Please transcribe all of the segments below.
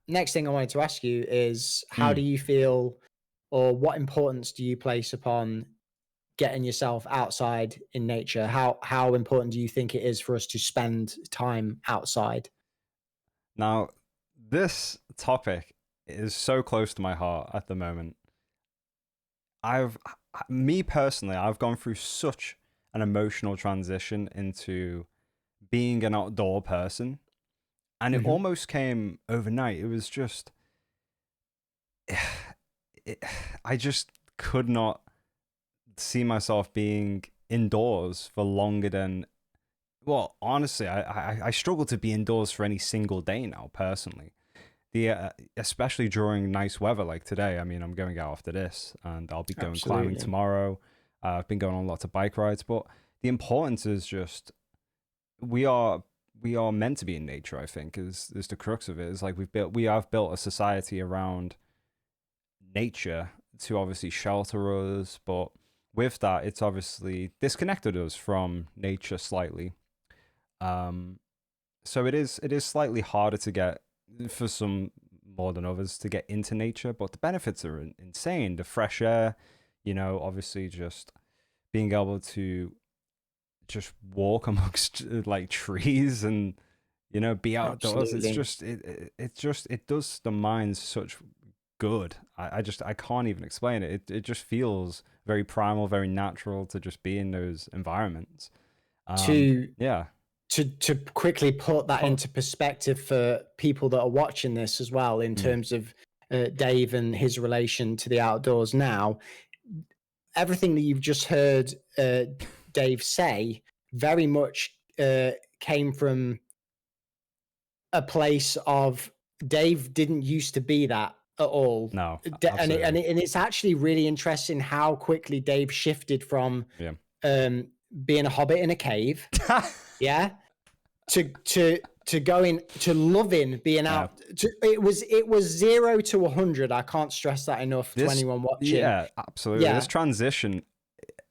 next thing I wanted to ask you is, how do Mm. you feel, or what importance do you place upon getting yourself outside in nature? How important do you think it is for us to spend time outside? Now, this topic is so close to my heart at the moment. Me personally, I've gone through such an emotional transition into being an outdoor person, and it Hmm. almost came overnight. It was just, I just could not see myself being indoors for longer than, well, honestly, I struggle to be indoors for any single day now, personally. Especially during nice weather like today. I mean, I'm going out after this, and I'll be going climbing Absolutely. tomorrow. I've been going on lots of bike rides, but the importance is just we are we are meant to be in nature. I think is the crux of it. Is like we have built a society around nature to obviously shelter us, but with that, it's obviously disconnected us from nature slightly. Um, so it is slightly harder to get, for some more than others, to get into nature, but the benefits are insane. The fresh air, obviously just being able to just walk amongst like trees and be outdoors. It's Absolutely. just it does the mind such good. I can't even explain it. It just feels very primal, very natural to just be in those environments. To Yeah. to quickly put that Oh, into perspective for people that are watching this as well, in mm, terms of Dave and his relation to the outdoors now, everything that you've just heard Dave say very much came from a place of, Dave didn't used to be that at all. no, And absolutely. it's actually really interesting how quickly Dave shifted from Yeah. um, being a hobbit in a cave, yeah, to going to loving being Yeah. out. It was 0 to 100. I can't stress that enough to This, anyone watching. yeah, absolutely. This Yeah, transition,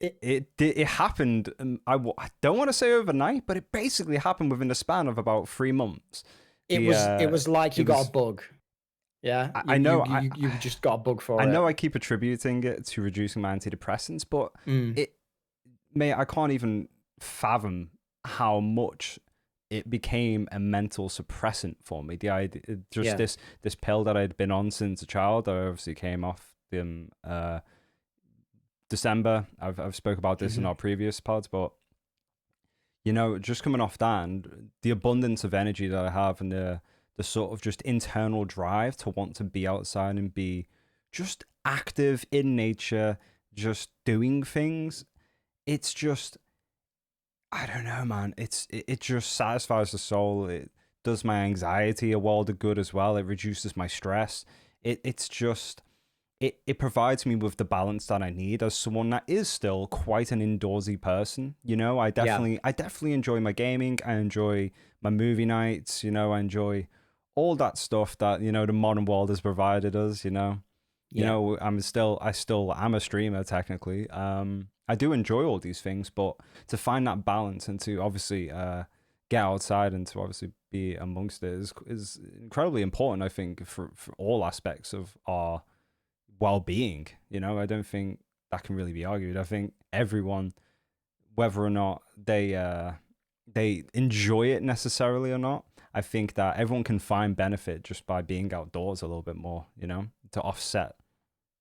it it happened. I don't want to say overnight, but it basically happened within the span of about 3 months. it The was it was like you it got a was. bug. Yeah, I, you I you know. you you just got a bug I for it. know. I keep attributing it to reducing my antidepressants, but Mm, it I can't even fathom how much it became a mental suppressant for me. The idea, just yeah. this pill that I'd been on since a child. I obviously came off them December. I've spoke about this in Hmm. our previous pods, but just coming off that and the abundance of energy that I have, and the sort of just internal drive to want to be outside and be just active in nature, just doing things. It's just, I don't know, man. It just satisfies the soul. It does my anxiety a world of good as well. It reduces my stress. It's just it provides me with the balance that I need as someone that is still quite an indoorsy person. I Yeah, definitely enjoy my gaming. I enjoy my movie nights. I enjoy all that stuff that the modern world has provided us. yeah, I still am a streamer technically. I do enjoy all these things, but to find that balance and to obviously get outside and to obviously be amongst it is incredibly important. I think for all aspects of our well-being. I don't think that can really be argued. I think everyone, whether or not they enjoy it necessarily or not, I think that everyone can find benefit just by being outdoors a little bit more, to offset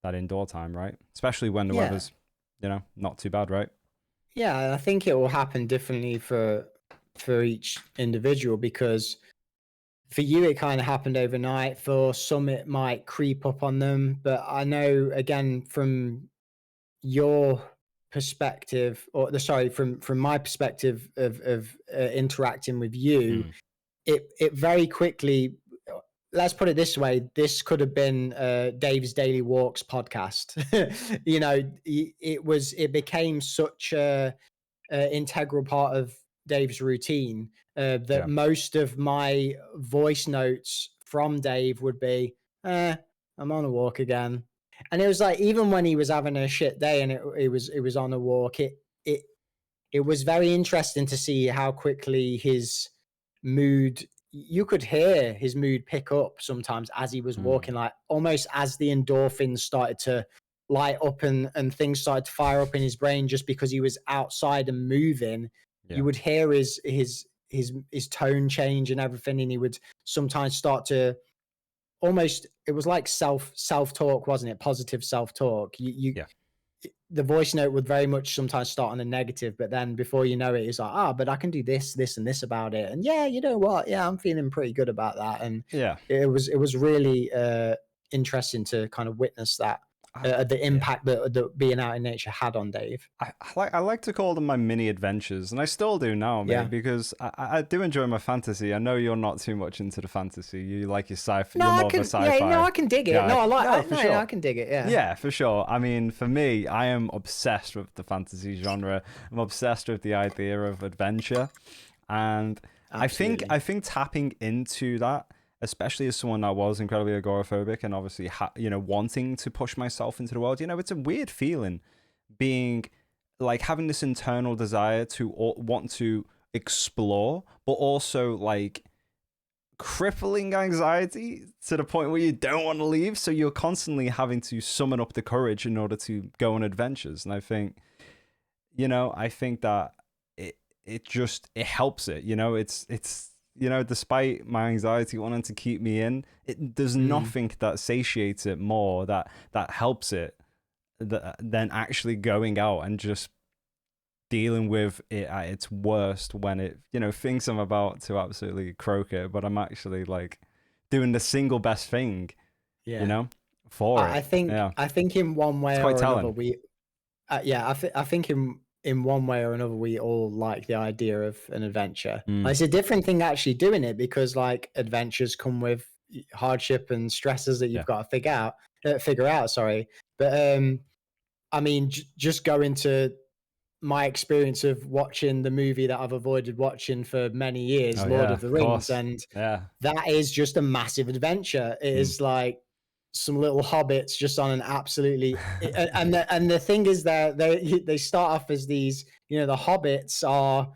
that indoor time, right? Especially when the yeah, weather's, not too bad, right? yeah. I think it will happen differently for each individual, because for you it kind of happened overnight. For some, it might creep up on them. But I know, again, from your perspective, or sorry, from my perspective of interacting with you, Mm. it very quickly, let's put it this way, this could have been Dave's Daily Walks podcast. It became such a integral part of Dave's routine that Yeah. most of my voice notes from Dave would be, I'm on a walk again. And it was like, even when he was having a shit day and it was on a walk, it was very interesting to see how quickly his mood you could hear his mood pick up sometimes as he was walking, like almost as the endorphins started to light up and things started to fire up in his brain just because he was outside and moving. You would hear his tone change and everything, and he would sometimes start to almost, it was like self-talk, wasn't it? Positive self-talk. The voice note would very much sometimes start on a negative, but then before you know it, it's like, but I can do this, this, and this about it. And yeah, you know what? Yeah, I'm feeling pretty good about that. And it was really interesting to kind of witness that. The impact that being out in nature had on Dave. I like to call them my mini adventures, and I still do now, mate, because I do enjoy my fantasy. I know you're not too much into the fantasy. You like your sci-fi. No, you're more of a sci-fi. Yeah, no, I can dig it. Yeah, no, I like. sure. I can dig it. Yeah. Yeah, for sure. I mean, for me, I am obsessed with the fantasy genre. I'm obsessed with the idea of adventure, and Absolutely. I think tapping into that, especially as someone that was incredibly agoraphobic and obviously wanting to push myself into the world, it's a weird feeling being like having this internal desire to want to explore, but also like crippling anxiety to the point where you don't want to leave, so you're constantly having to summon up the courage in order to go on adventures. And I think that it helps it, it's despite my anxiety wanting to keep me in, there's nothing that satiates it more, that helps it, than actually going out and just dealing with it at its worst when it, thinks I'm about to absolutely croak it, but I'm actually like doing the single best thing, for it. I think in one way or another, I think in one way or another, we all like the idea of an adventure. It's a different thing actually doing it, because like adventures come with hardship and stresses that you've got to figure out. Sorry. But I mean, just go into my experience of watching the movie that I've avoided watching for many years, Lord of the Rings. And that is just a massive adventure. It is like some little hobbits just on an absolutely and the thing is that they start off as these, the hobbits are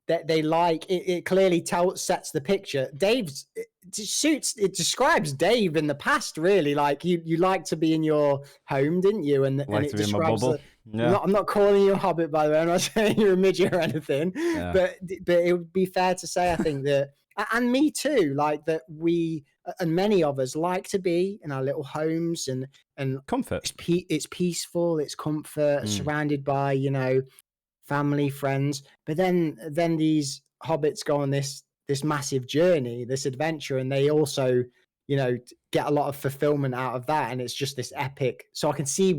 that they like it clearly sets the picture. It describes Dave in the past, really. Like you like to be in your home, didn't you? And it describes I'm not calling you a hobbit, by the way. I'm not saying you're a midget or anything, but it would be fair to say, I think that, and me too, like that we and many of us like to be in our little homes and comfort. It's peaceful, it's comfort, surrounded by family, friends. But then these hobbits go on this massive journey, this adventure, and they also get a lot of fulfillment out of that, and it's just this epic. So I can see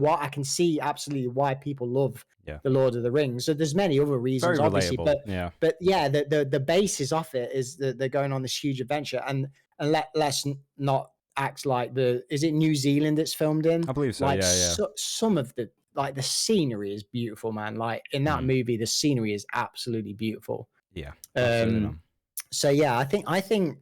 absolutely why people love the Lord of the Rings. So there's many other reasons, very obviously, relatable. but the basis of it is that they're going on this huge adventure, and let's not act like is it New Zealand it's filmed in? I believe so. Some of the scenery is beautiful, man. Like in that movie, the scenery is absolutely beautiful. Absolutely. So yeah, I think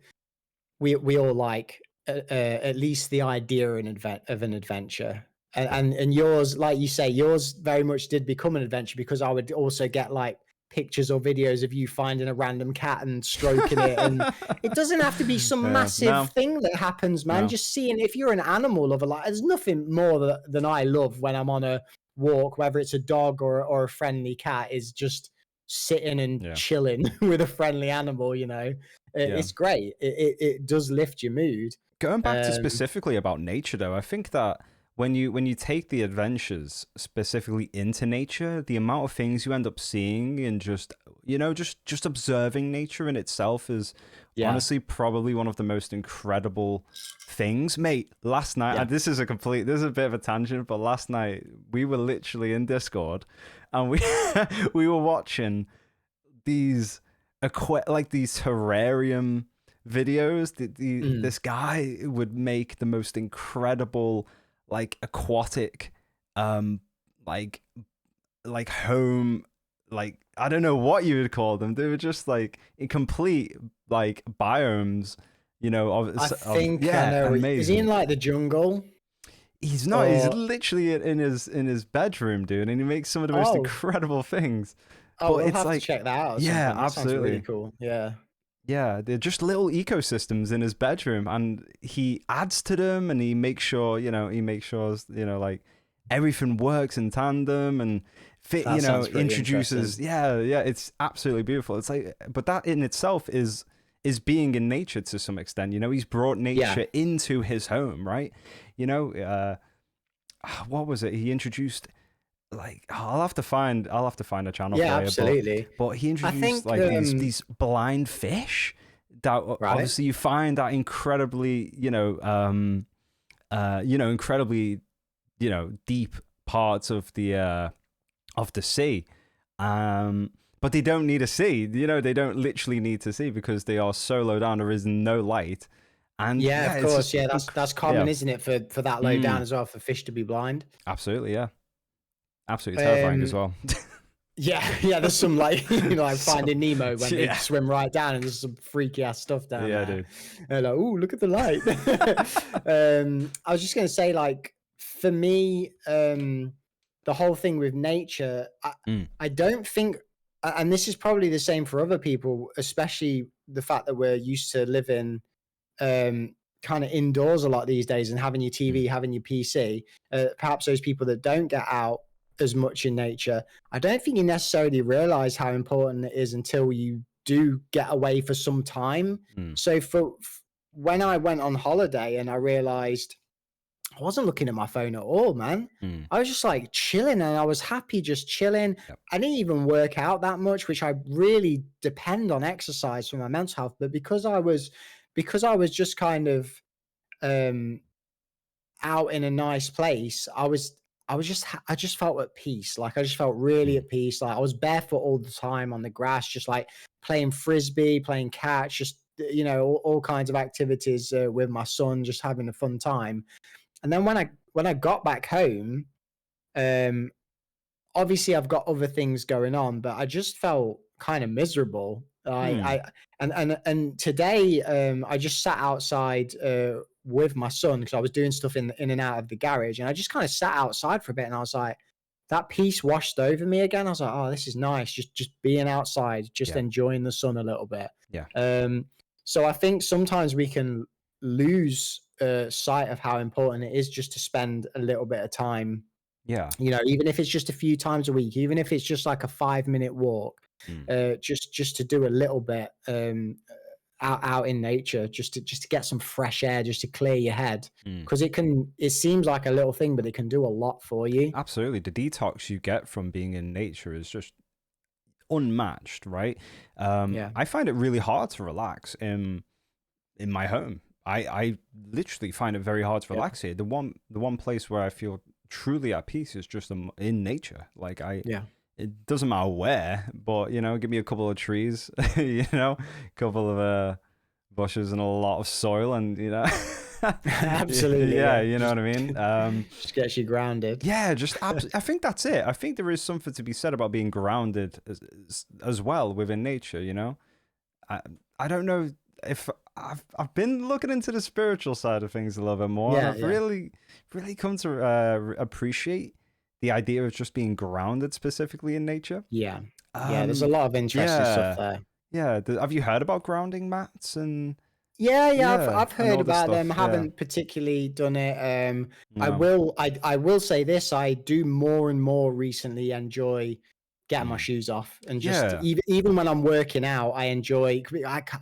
we all like at least the idea of an adventure, and yours, like you say, yours very much did become an adventure, because I would also get like pictures or videos of you finding a random cat and stroking it, and it doesn't have to be some massive thing that happens, man. Just seeing, if you're an animal lover, like there's nothing more than I love when I'm on a walk, whether it's a dog or a friendly cat, is just sitting and chilling with a friendly animal. It's great. It does lift your mood. Going back to specifically about nature, though, I think that when you take the adventures specifically into nature, the amount of things you end up seeing and just observing nature in itself is honestly probably one of the most incredible things, mate. Last night, this is a bit of a tangent, but last night we were literally in Discord and we were watching these terrarium videos. This guy would make the most incredible like aquatic like home, like I don't know what you would call them. They were just like in complete like biomes, I think I know. Amazing. Is he in like the jungle? He's not. He's literally in his bedroom, dude, and he makes some of the most incredible things. We'll have to check that out. Yeah, that absolutely. Really cool. Yeah. Yeah, they're just little ecosystems in his bedroom, and he adds to them, and he makes sure, like everything works in tandem and fit, That sounds pretty introduces. interesting. Yeah, it's absolutely beautiful. It's like, but that in itself is being in nature to some extent. He's brought Yeah. nature into his home, right? What was it? He introduced like I'll have to find a channel Yeah, for you, absolutely. but he I introduced think like these blind fish that right. obviously you find that incredibly incredibly deep parts of the sea, but they don't need a sea. They don't literally need to see because they are so low down. There is no light, and Yeah, yeah, of it's just course. Yeah, that's yeah, common, isn't it, for that low down as well, for fish to be blind. absolutely, yeah, absolutely terrifying as Um, well. yeah, yeah. There's some like like So, Finding Nemo when they yeah, swim right down, and there's some freaky ass stuff down yeah, there. dude. And like, oh, look at the light. I was just gonna say, like, for me, the whole thing with nature, Mm, I don't think, and this is probably the same for other people, especially the fact that we're used to living kind of indoors a lot these days and having your mm, TV, having your PC. Perhaps those people that don't get out as much in nature, I don't think you necessarily realize how important it is until you do get away for some time. mm, So when I went on holiday and I realized I wasn't looking at my phone at all, man. mm. I was just like chilling and I was happy just chilling. Yep. I didn't even work out that much, which I really depend on exercise for my mental health. But because I was just kind of um out in a nice place, I just felt at peace. Like I just felt really Mm, at peace. Like I was barefoot all the time on the grass, just like playing frisbee, playing catch, just all kinds of activities with my son, just having a fun time. And then when I got back home, um, obviously I've got other things going on, but I just felt kind of miserable. I, mm. I and today I just sat outside with my son because I was doing stuff in and out of the garage, and I just kind of sat outside for a bit, and I was like, that peace washed over me again. I was like, oh, this is nice, just being outside, just Yeah, enjoying the sun a little bit. yeah, Um, so I think sometimes we can lose sight of how important it is just to spend a little bit of time, yeah. even if it's just a few times a week, even if it's just like a 5-minute walk, Mm, just to do a little bit out in nature, just to get some fresh air, just to clear your head, mm. because it seems like a little thing, but it can do a lot for you. Absolutely. The detox you get from being in nature is just unmatched, right? Yeah, I find it really hard to relax in my home. I literally find it very hard to yeah, relax here. The one place where I feel truly at peace is just in nature. Like yeah. it doesn't matter where, but give me a couple of trees, a couple of bushes and a lot of soil, and Absolutely, yeah, yeah. you know what I mean. Just gets you grounded. Yeah, I think that's it. I think there is something to be said about being grounded as well within nature. I I don't know if I've been looking into the spiritual side of things a little bit more, and Yeah, I've yeah, really come to appreciate the idea of just being grounded specifically in nature. yeah, yeah. There's a Um, lot of interesting stuff yeah, there. yeah. Have you heard about grounding mats and Yeah, yeah, yeah, I've and heard all this about them. stuff? Yeah, Haven't particularly done it. no, I will say this. I do more and more recently enjoy getting my mm. shoes off, and just Yeah, even when I'm working out, I enjoy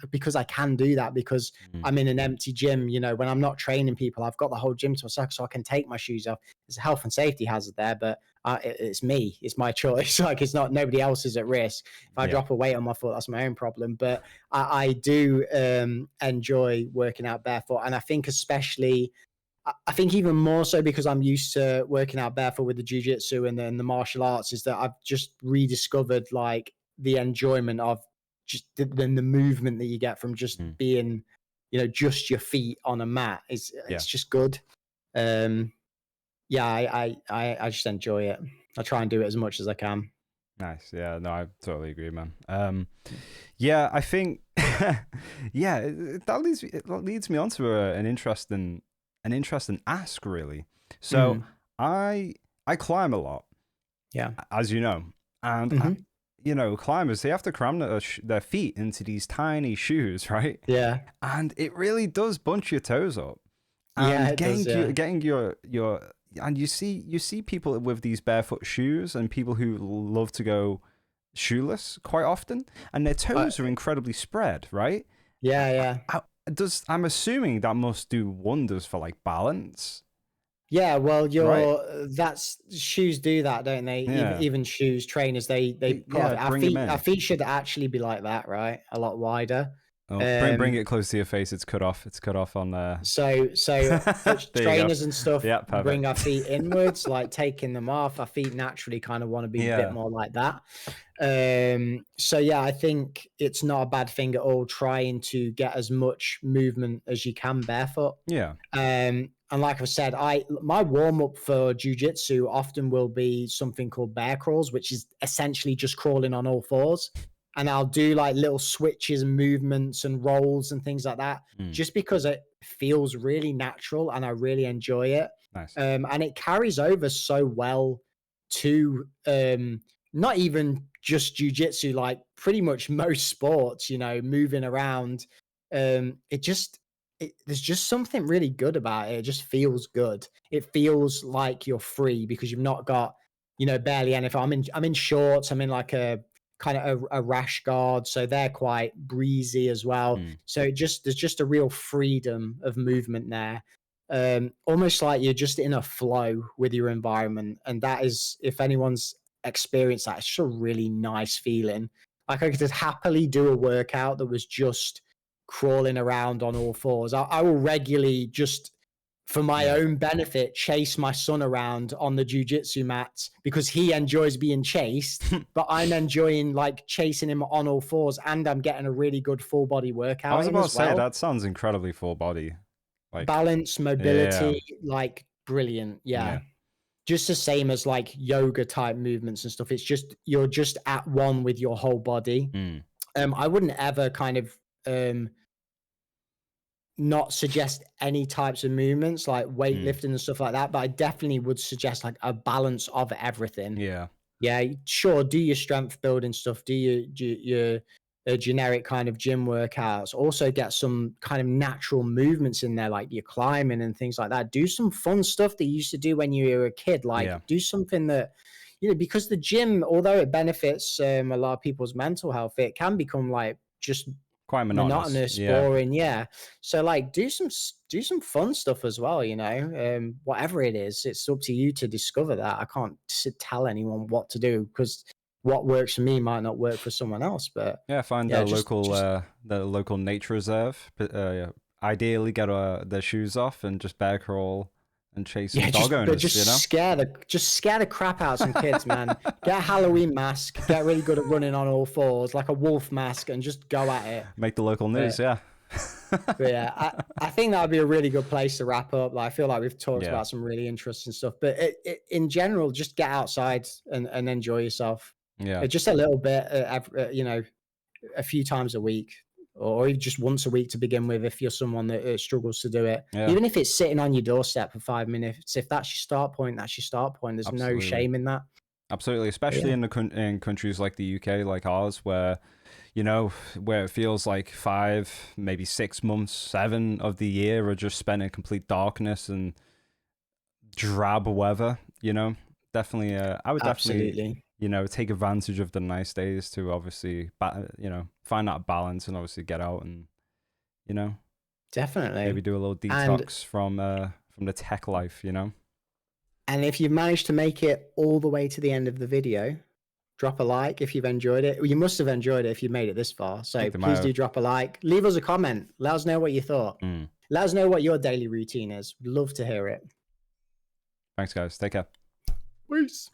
because I can do that because mm. I'm in an empty gym. When I'm not training people, I've got the whole gym to myself, so I can take my shoes off. There's a health and safety hazard there, but it's me. It's my choice. Like it's not nobody else is at risk. If I Yeah, drop a weight on my foot, that's my own problem. But I do enjoy working out barefoot, and I think especially, I think even more so because I'm used to working out barefoot with the jiu-jitsu and then the martial arts, is that I've just rediscovered like the enjoyment of just the movement that you get from just mm. being, just your feet on a mat. Yeah. It's just good. Um, yeah, I just enjoy it. I try and do it as much as I can. Nice. Yeah, no, I totally agree, man. Yeah, I think, yeah, that leads me on to an interesting ask, really. So Mm, I climb a lot, yeah. as you know, and Hmm. you know, climbers, they have to cram their feet into these tiny shoes, right? Yeah. And it really does bunch your toes up. Yeah, And it does, yeah. getting your and you see people with these barefoot shoes and people who love to go shoeless quite often, and their toes are incredibly spread, right? Yeah, yeah. I'm assuming that must do wonders for like balance. Yeah, well, Right. that's shoes do that, don't they? Yeah. Even shoes, trainers, they put Yeah, bring 'em in. our feet should actually be like that, right? A lot wider. Oh, bring it close to your face. It's cut off. It's cut off on there. So There you go. trainers and stuff Yeah, perfect. bring our feet inwards, like taking them off. Our feet naturally kind of want to be a bit Yeah. more like that. So yeah, I think it's not a bad thing at all trying to get as much movement as you can barefoot. Yeah. And like I've said, my warm up for jujitsu often will be something called bear crawls, which is essentially just crawling on all fours. And I'll do like little switches and movements and rolls and things like that, just because it feels really natural and I really enjoy it. Nice. And it carries over so well to not even just jujitsu, like pretty much most sports, you know, moving around. There's just something really good about it. It just feels good. It feels like you're free because you've not got, you know, barely anything. I'm in shorts. I'm in like a kind of a rash guard, so they're quite breezy as well. So there's just a real freedom of movement there. Almost like you're just in a flow with your environment. And that is, if anyone's experienced that, it's just a really nice feeling. Like I could happily do a workout that was just crawling around on all fours. I will regularly, just for my own benefit, chase my son around on the jiu-jitsu mats because he enjoys being chased, but I'm enjoying like chasing him on all fours, and I'm getting a really good full body workout. I was about to say, well. that sounds incredibly full body. Like balance, mobility, like brilliant. Yeah. Just the same as like yoga type movements and stuff. It's just, you're just at one with your whole body. I wouldn't ever kind of not suggest any types of movements like weightlifting and stuff like that, but I definitely would suggest like a balance of everything. Yeah, sure, do your strength building stuff, do your generic kind of gym workouts, also get some kind of natural movements in there, like your climbing and things like that. Do some fun stuff that you used to do when you were a kid, like do something that, you know, because the gym, although it benefits a lot of people's mental health, it can become like just quite monotonous, boring. Yeah. So like do some fun stuff as well, you know, whatever it is, it's up to you to discover that. I can't tell anyone what to do because what works for me might not work for someone else. But find the local nature reserve. Ideally get their shoes off and just bear crawl and chase some dog owners, just you know? scare the crap out of some kids, man. Get a Halloween mask, get really good at running on all fours, like a wolf mask, and just go at it. Make the local news, But yeah, I think that would be a really good place to wrap up. Like, I feel like we've talked about some really interesting stuff, but in general, just get outside and enjoy yourself. Just a little bit, you know, a few times a week. Or even just once a week to begin with, if you're someone that struggles to do it. Even if it's sitting on your doorstep for 5 minutes, if that's your start point, that's your start point. There's no shame in that. Absolutely, especially in countries like the UK, like ours, where, you know, where it feels like 5, maybe 6 months, 7 of the year are just spent in complete darkness and drab weather, you know. Definitely, I would definitely, you know, take advantage of the nice days to obviously, you know, find that balance and obviously get out and, you know, definitely maybe do a little detox from the tech life, you know. And if you've managed to make it all the way to the end of the video, drop a like if you've enjoyed it. Well, you must have enjoyed it if you made it this far. So please do drop a like. Leave us a comment. Let us know what you thought. Let us know what your daily routine is. We'd love to hear it. Thanks, guys. Take care. Peace.